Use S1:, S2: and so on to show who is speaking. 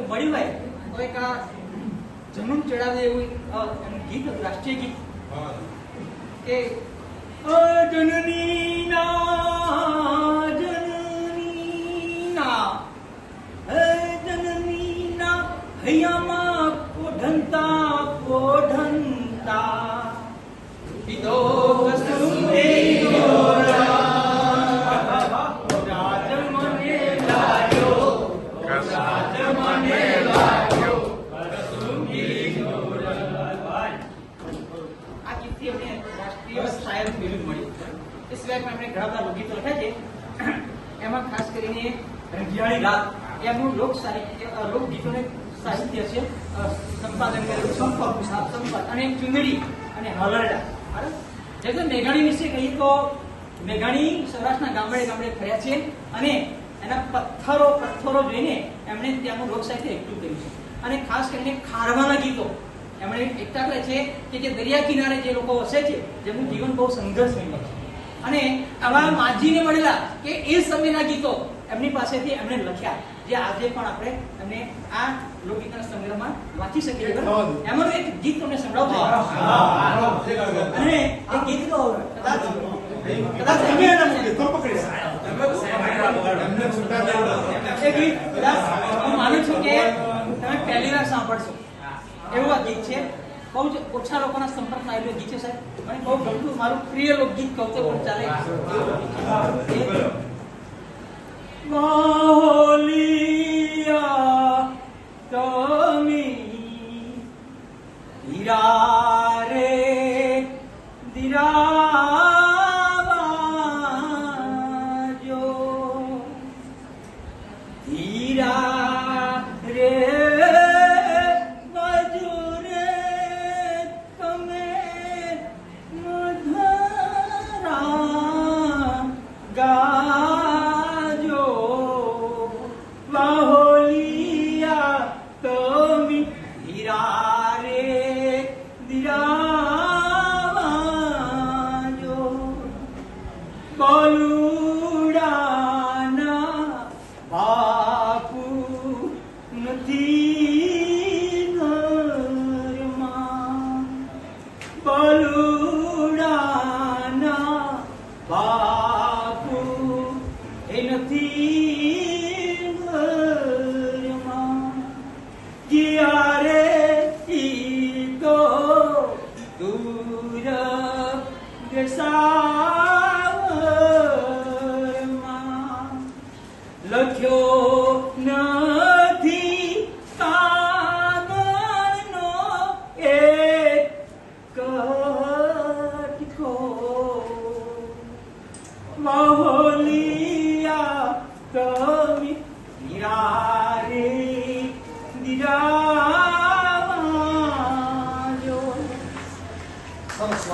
S1: મળ્યું હોય તો એક આ જન્મ ચડાવે એવું ગીત હતું, રાષ્ટ્રીય ગીત કે જનનીના હૈયામાં પોઢંતા પોઢંતા પીતો લોકગીતો લખ્યા છે. એમાં ખાસ કરીને રંગિયાળી રાત એમનું લોકગીતોને સાહિત્ય છે સંપાદન કરેલું સંપત અને ચુંદડી અને હલરડા. બરાબર. મેઘાણી વિશે કહીએ તો મેઘાણી સૌરાષ્ટ્રના ગામડે ગામડે ફર્યા છે અને એના પથ્થરો જોઈને એમણે ત્યાંનું લોક સાહિત્ય એકઠું કર્યું છે. અને ખાસ કરીને ખારવાના ગીતો એમણે એકઠા કરે છે કે જે દરિયા કિનારે જે લોકો વસે છે જેમનું જીવન બહુ સંઘર્ષમય છે. અને આવા માજીને મળેલા કે એ સમયના ગીતો એમની પાસેથી એમણે લખ્યા, જે આજે પણ આપણે એમને આ લોકગીતના સંગ્રહમાં વાંચી શકીએ. એમાંનું એક ગીત તમને સંભળાવતો અને એ ગીત તો કદાચ હું માનું છું કે તમે પહેલી વાર સાંભળશો એવું આ ગીત છે. બહુ જ ઓછા લોકોના સંપર્કમાં આવેલું ગીત છે સાહેબ. મને બહુ ગમતું, મારું પ્રિય લોકગીત કહું તો પણ ચાલે. વાહોલિયા તમી ધીરા રે ધીરાવાજો ધીરા રે
S2: Yeah.